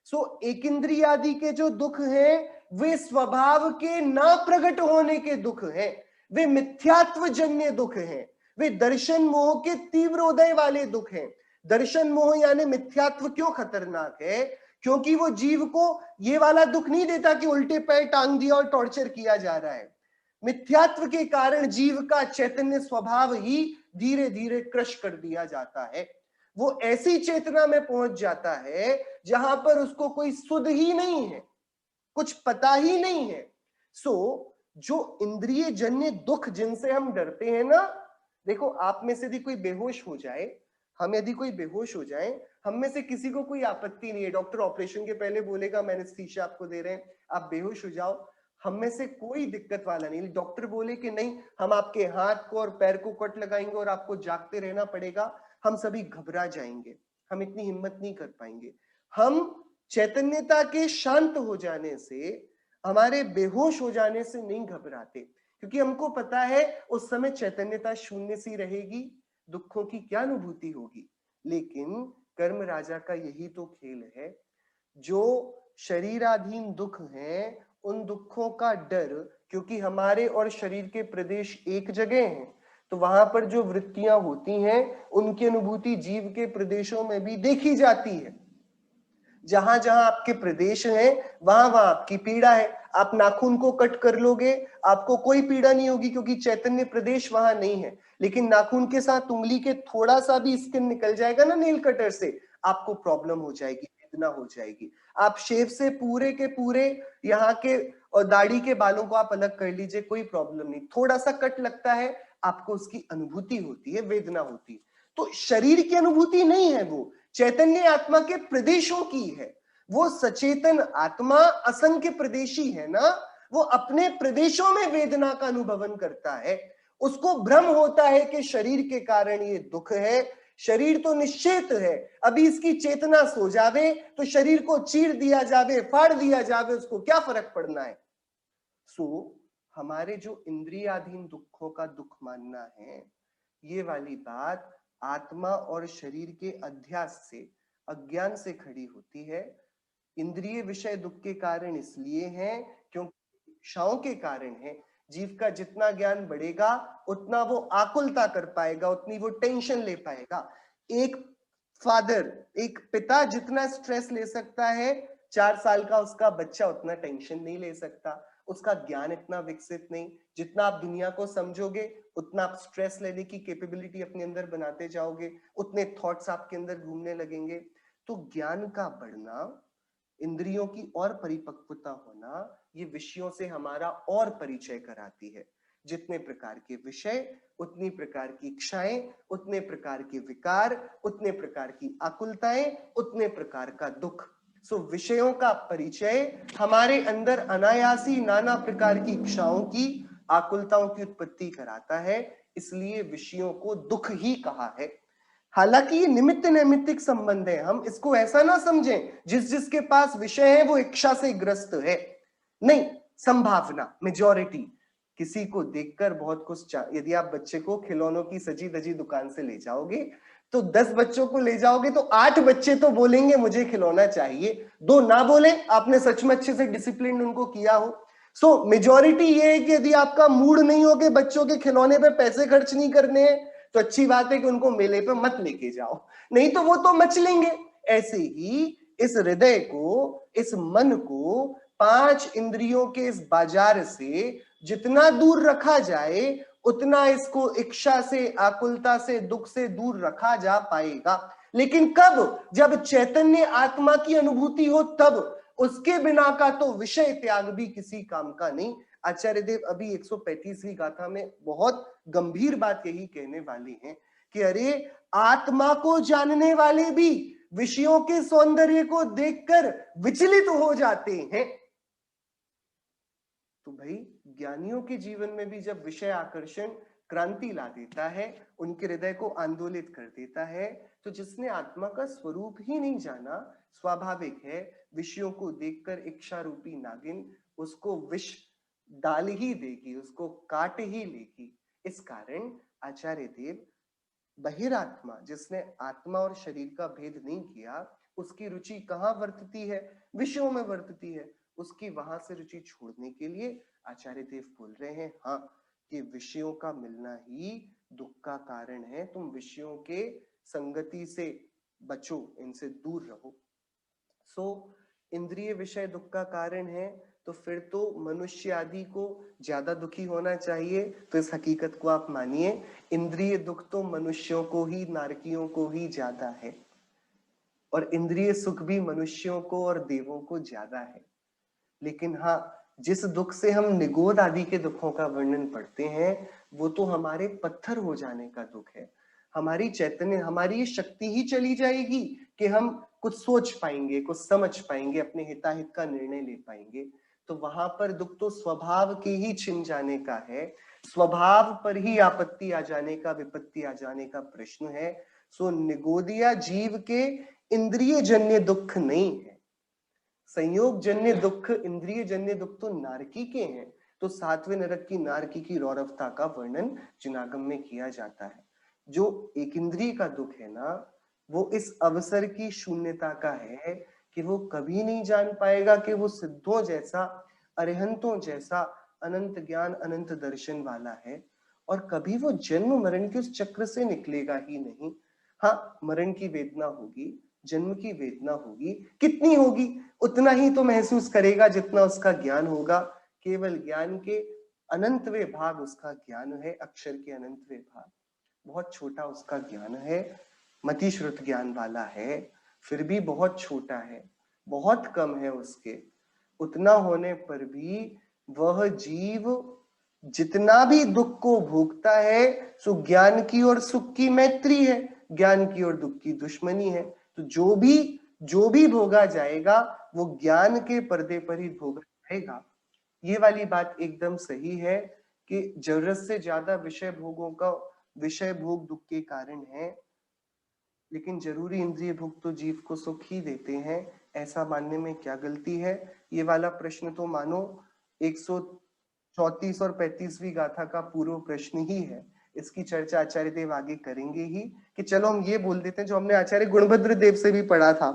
Speaker 1: सो एक इंद्रिय आदि के जो दुख हैं वे स्वभाव के ना प्रकट होने के दुख हैं, वे मिथ्यात्व जन्य दुख हैं, वे दर्शन मोह के तीव्र उदय वाले दुख हैं। दर्शन मोह यानी मिथ्यात्व क्यों खतरनाक है? क्योंकि वो जीव को ये वाला दुख नहीं देता कि उल्टे पैर टांग दिया और टॉर्चर किया जा रहा है। मिथ्यात्व के कारण जीव का चैतन्य स्वभाव ही धीरे धीरे क्रश कर दिया जाता है। वो ऐसी चेतना में पहुंच जाता है जहां पर उसको कोई सुध ही नहीं है, कुछ पता ही नहीं है। सो जो इंद्रिय जन्य दुख जिनसे हम डरते हैं ना, देखो आप में से यदि कोई बेहोश हो जाए, हम यदि कोई बेहोश हो जाए, हम में से किसी को कोई आपत्ति नहीं है, डॉक्टर ऑपरेशन के पहले बोलेगा मैंने एनेस्थीसिया आपको दे रहे हैं, आप बेहोश हो जाओ, हम में से कोई दिक्कत वाला नहीं। डॉक्टर बोले कि नहीं हम आपके हाथ को और पैर को कट लगाएंगे और आपको जागते रहना पड़ेगा, हम सभी घबरा जाएंगे, हम इतनी हिम्मत नहीं कर पाएंगे। हम चैतन्यता के शांत हो जाने से, हमारे बेहोश हो जाने से नहीं घबराते, क्योंकि हमको पता है उस समय चैतन्यता शून्य सी रहेगी, दुखों की क्या अनुभूति होगी। लेकिन कर्म राजा का यही तो खेल है, जो शरीराधीन दुख हैं उन दुखों का डर, क्योंकि हमारे और शरीर के प्रदेश एक जगह हैं, तो वहां पर जो वृत्तियां होती हैं उनकी अनुभूति जीव के प्रदेशों में भी देखी जाती है। जहां जहां आपके प्रदेश हैं वहां वहां आपकी पीड़ा है। आप नाखून को कट कर लोगे, आपको कोई पीड़ा नहीं होगी क्योंकि चैतन्य प्रदेश वहां नहीं है, लेकिन नाखून के साथ उंगली के थोड़ा सा भी स्किन निकल जाएगा ना नेल कटर से, आपको प्रॉब्लम हो जाएगी, वेदना हो जाएगी। आप शेव से पूरे के पूरे यहाँ के और दाढ़ी के बालों को आप अलग कर लीजिए, कोई प्रॉब्लम नहीं, थोड़ा सा कट लगता है आपको उसकी अनुभूति होती है, वेदना होती है। तो शरीर की अनुभूति नहीं है, वो चैतन्य आत्मा के प्रदेशों की है। वो सचेतन आत्मा असंख्य प्रदेशी है ना, वो अपने प्रदेशों में वेदना का अनुभवन करता है। उसको भ्रम होता है कि शरीर के कारण ये दुख है, शरीर तो निश्चेत है, अभी इसकी चेतना सो जावे तो शरीर को चीर दिया जावे, फाड़ दिया जावे, उसको क्या फर्क पड़ना है। सो हमारे जो इंद्रियाधीन दुखों का दुख मानना है, ये वाली बात आत्मा और शरीर के अध्यास से, अज्ञान से खड़ी होती है। इंद्रिय विषय दुख के कारण इसलिए हैं क्योंकि इच्छाओं के कारण है। जीव का जितना ज्ञान बढ़ेगा उतना वो आकुलता कर पाएगा, उतनी वो टेंशन ले पाएगा। एक फादर, एक पिता जितना स्ट्रेस ले सकता है, 4 साल का उसका बच्चा उतना टेंशन नहीं ले सकता। उसका ज्ञान इतना विकसित नहीं, जितना आप दुनिया को समझोगे उतना आप स्ट्रेस लेने की कैपेबिलिटी अपने अंदर बनाते जाओगे, उतने थॉट्स आपके अंदर घूमने लगेंगे। तो ज्ञान का बढ़ना, इंद्रियों की और परिपक्वता होना, ये विषयों से हमारा और परिचय कराती है। जितने प्रकार के विषय, उतनी प्रकार की इच्छाएं, उतने प्रकार के विकार, उतने प्रकार की आकुलताएं, उतने प्रकार का दुख। सो विषयों का परिचय हमारे अंदर अनायासी नाना प्रकार की इच्छाओं की, आकुलताओं की उत्पत्ति कराता है, इसलिए विषयों को दुख ही कहा है। हालांकि ये निमित्त नैमित्तिक संबंध है, हम इसको ऐसा ना समझें जिस जिसके पास विषय है वो इच्छा से ग्रस्त है, नहीं। संभावना, मेजॉरिटी, किसी को देखकर बहुत कुछ यदि आप बच्चे को खिलौनों की सजी धजी दुकान से ले जाओगे तो 10 बच्चों को ले जाओगे तो 8 बच्चे तो बोलेंगे मुझे खिलौना चाहिए, 2 ना बोले, आपने सच में अच्छे से डिसिप्लिन उनको किया हो। सो मेजॉरिटी ये है कि यदि आपका मूड नहीं हो कि बच्चों के खिलौने पे पैसे खर्च नहीं करने हैं तो अच्छी बात है कि उनको मेले पे मत लेके जाओ, नहीं तो वो तो मच लेंगे। ऐसे ही इस हृदय को, इस मन को 5 इंद्रियों के इस बाजार से जितना दूर रखा जाए उतना इसको इच्छा से, आकुलता से, दुख से दूर रखा जा पाएगा। लेकिन कब? जब चैतन्य आत्मा की अनुभूति हो तब। उसके बिना का तो विषय त्याग भी किसी काम का नहीं। आचार्य देव अभी 135वीं गाथा में बहुत गंभीर बात यही कहने वाली हैं कि अरे आत्मा को जानने वाले भी विषयों के सौंदर्य को देखकर विचलित हो जाते हैं। तो भाई ज्ञानियों के जीवन में भी जब विषय आकर्षण क्रांति ला देता है, उनके हृदय को आंदोलित कर देता है, तो जिसने आत्मा का स्वरूप ही नहीं जाना, स्वाभाविक है विषयों को देखकर इच्छा रूपी नागिन उसको विष डाल ही देगी, उसको काट ही लेगी। इस कारण आचार्य देव बहिरात्मा, जिसने आत्मा और शरीर का भेद नहीं किया, उसकी रुचि कहाँ वर्तती है? विषयों में वर्तती है। उसकी वहां से रुचि छोड़ने के लिए आचार्य देव बोल रहे हैं हाँ कि विषयों का मिलना ही दुख का कारण है, तुम विषयों के संगति से बचो, इनसे दूर रहो। सो इंद्रिय विषय दुख का कारण है, तो फिर तो मनुष्य आदि को ज्यादा दुखी होना चाहिए। तो इस हकीकत को आप मानिए, इंद्रिय दुख तो मनुष्यों को ही, नारकियों को ही ज्यादा है, और इंद्रिय सुख भी मनुष्यों को और देवों को ज्यादा है। लेकिन हाँ, जिस दुख से हम निगोद आदि के दुखों का वर्णन पढ़ते हैं वो तो हमारे पत्थर हो जाने का दुख है। हमारी चैतन्य, हमारी शक्ति ही चली जाएगी कि हम कुछ सोच पाएंगे, कुछ समझ पाएंगे, अपने हिताहित का निर्णय ले पाएंगे। तो वहां पर दुख तो स्वभाव के ही छिन जाने का है, स्वभाव पर ही आपत्ति आ जाने का, विपत्ति आ जाने का प्रश्न है। सो निगोदिया जीव के इंद्रिय जन्य दुख नहीं है, संयोग जन्य दुख, इंद्रिय जन्य दुख तो नारकी के हैं। तो 7वें नरक की नारकी की रौरवता का वर्णन जिनागम में किया जाता है। जो एक इंद्रिय का दुख है ना, वो इस अवसर की शून्यता का है कि वो कभी नहीं जान पाएगा कि वो सिद्धों जैसा, अरिहंतों जैसा अनंत ज्ञान, अनंत दर्शन वाला है, और कभी वो जन्म मरण के उस चक्र से निकलेगा ही नहीं। हाँ, मरण की वेदना होगी, जन्म की वेदना होगी, कितनी होगी? उतना ही तो महसूस करेगा जितना उसका ज्ञान होगा। केवल ज्ञान के अनंतवे भाग उसका ज्ञान है, अक्षर के अनंतवे भाग, बहुत छोटा उसका ज्ञान है, मति श्रुत ज्ञान वाला है, फिर भी बहुत छोटा है, बहुत कम है उसके। उतना होने पर भी वह जीव जितना भी दुख को भोगता है सो ज्ञान की और सुख की मैत्री है, ज्ञान की और दुख की दुश्मनी है। तो जो भी भोगा जाएगा वो ज्ञान के पर्दे पर ही भोगा जाएगा। ये वाली बात एकदम सही है कि जरूरत से ज्यादा विषय भोगों का, विषय भोग दुख के कारण है, लेकिन जरूरी इंद्रिय भोग तो जीव को सुख ही देते हैं, ऐसा मानने में क्या गलती है? ये वाला प्रश्न तो मानो 134 और 35वीं गाथा का पूर्व प्रश्न ही है। इसकी चर्चा आचार्य देव आगे करेंगे ही। कि चलो हम ये बोल देते हैं जो हमने आचार्य गुणभद्र देव से भी पढ़ा था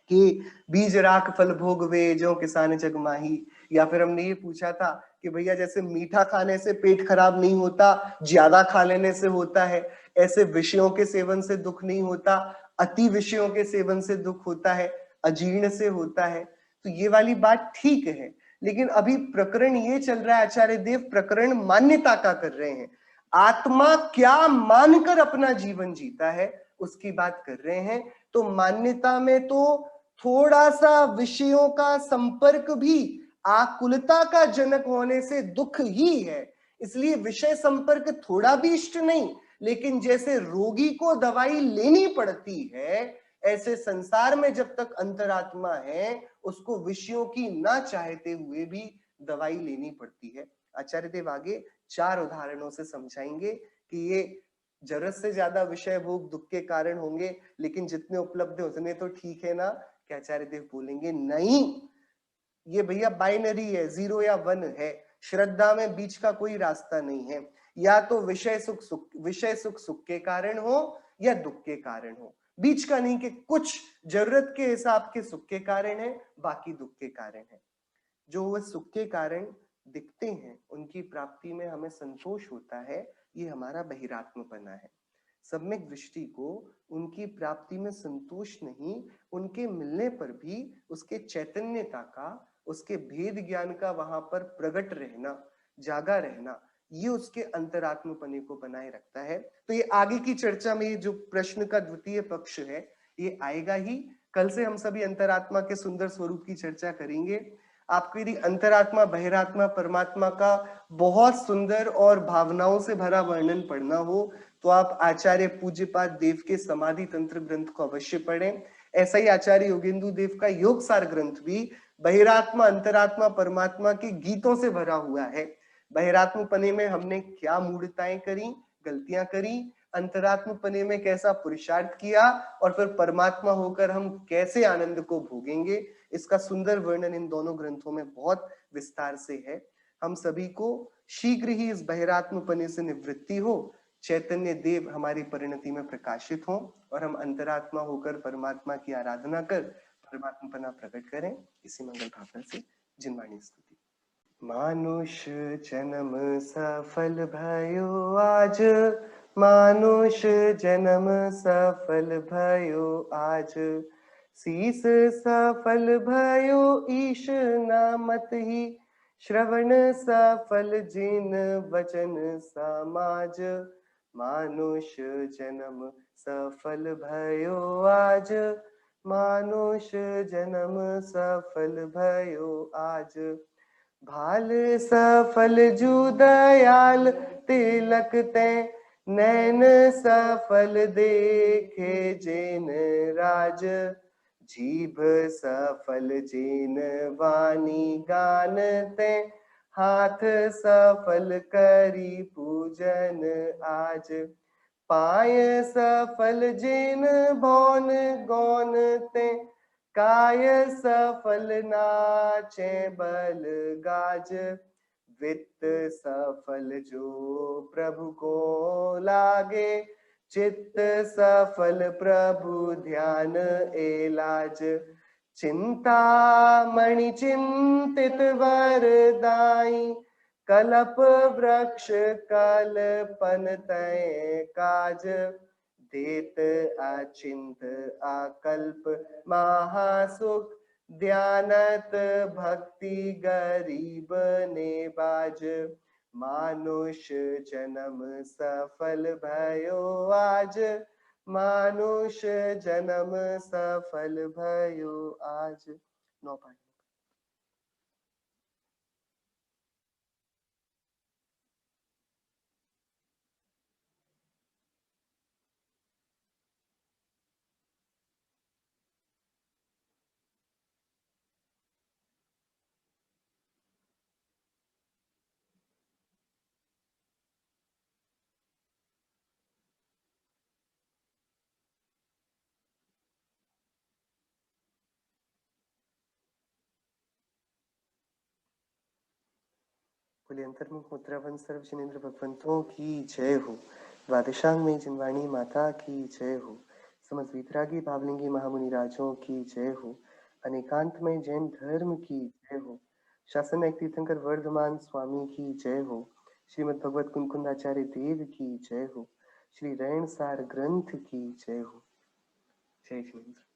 Speaker 1: कि बीज राख फल भोग वे जो किसान जग माही। या फिर हमने ये पूछा था कि भैया जैसे मीठा खाने से पेट खराब नहीं होता, ज्यादा खा लेने से होता है, ऐसे विषयों के सेवन से दुख नहीं होता, अति विषयों के सेवन से दुख होता है, अजीर्ण से होता है। तो ये वाली बात ठीक है, लेकिन अभी प्रकरण ये चल रहा है, आचार्य देव प्रकरण मान्यता का कर रहे हैं। आत्मा क्या मानकर अपना जीवन जीता है उसकी बात कर रहे हैं। तो मान्यता में तो थोड़ा सा विषयों का संपर्क भी आकुलता का जनक होने से दुख ही है। इसलिए विषय संपर्क थोड़ा भी इष्ट नहीं, लेकिन जैसे रोगी को दवाई लेनी पड़ती है, ऐसे संसार में जब तक अंतरात्मा है उसको विषयों की ना चाहते हुए भी दवाई लेनी पड़ती है। आचार्य देव आगे 4 उदाहरणों से समझाएंगे कि ये जरूरत से ज्यादा विषय भोग दुख के कारण होंगे, लेकिन जितने उपलब्ध है उतने तो ठीक है ना। क्या आचार्य देव बोलेंगे नहीं, ये भैया बाइनरी है, 0 या 1 है। श्रद्धा में बीच का कोई रास्ता नहीं है। या तो विषय सुख सुख के कारण हो या दुख के कारण हो, बीच का नहीं कि कुछ जरूरत के हिसाब के सुख के कारण है, बाकी दुख के कारण है। जो वह सुख के कारण दिखते हैं उनकी प्राप्ति में हमें संतोष होता है, ये हमारा बहिरात्मपना है। सम्यक दृष्टि को उनकी प्राप्ति में संतोष नहीं, उनके मिलने पर भी उसके चैतन्यता का, उसके भेद ज्ञान का वहां पर प्रकट रहना, जागा रहना, ये उसके अंतरात्मपने को बनाए रखता है। तो ये आगे की चर्चा में ये जो प्रश्न का द्वितीय पक्ष है ये आएगा ही। कल से हम सभी अंतरात्मा के सुंदर स्वरूप की चर्चा करेंगे। आपको यदि अंतरात्मा, बहिरात्मा, परमात्मा का बहुत सुंदर और भावनाओं से भरा वर्णन पढ़ना हो तो आप आचार्य पूज्यपाद देव के समाधि तंत्र ग्रंथ को अवश्य पढ़ें। ऐसा ही आचार्य योगेंदु देव का योग सार ग्रंथ भी बहिरात्मा, अंतरात्मा, परमात्मा के गीतों से भरा हुआ है। बहिरात्म पने में हमने क्या मूढ़ताएं करी, गलतियां करी, अंतरात्म पने में कैसा पुरुषार्थ किया, और फिर परमात्मा होकर हम कैसे आनंद को भोगेंगे, इसका सुंदर वर्णन इन दोनों ग्रंथों में बहुत विस्तार से है। हम सभी को शीघ्र ही इस बहिरात्म पने से निवृत्ति हो, चैतन्य देव हमारी परिणति में प्रकाशित हो और हम अंतरात्मा होकर परमात्मा की आराधना कर परमात्मपना प्रकट करें। इसी मंगल भावना से जिनवाणी स्तुति। मानुष जन्म सफल भयो आज, मानुष जन्म सफल भयो आज, शीस सफल भयो ईश नामत ही, श्रवण सफल जिन वचन समाज, मानुष जन्म सफल भयो आज, मानुष जन्म सफल भयो आज, भाल सफल जू दयाल तिलक ते, नैन सफल देखे जिन राज, जीभ सफल जिन वाणी गान ते, हाथ सफल करी पूजन आज, पाय सफल जिन भौन गौन ते, काय सफल नाचे बल गाज, वित्त सफल जो प्रभु को लागे, चित्त सफल प्रभु ध्यान एलाज, चिंता मणि चिंतित वरदाई, कलप वृक्ष कल्पन तय काज, देत अचिंत आकल्प महासुख, ध्यानत भक्ति गरीब नेबाज, मानुष जन्म सफल भयो आज, मानुष जन्म सफल भयो आज। 9 पाठ। बोले अंतर्मुख मुद्रावन सर्व जिनेन्द्र भगवंतों की जय हो। द्वादशांग में जिनवाणी माता की जय हो। समस्त वीतरागी भावलिंगी महामुनि राजों की जय हो। अनेकांत में जैन धर्म की जय हो। शासन एक तीर्थंकर वर्धमान स्वामी की जय हो। श्रीमद् भगवत कुंकुंद आचार्य देव की जय हो। श्री रैण सार ग्रंथ की जय हो। जय जिनेन्द्र।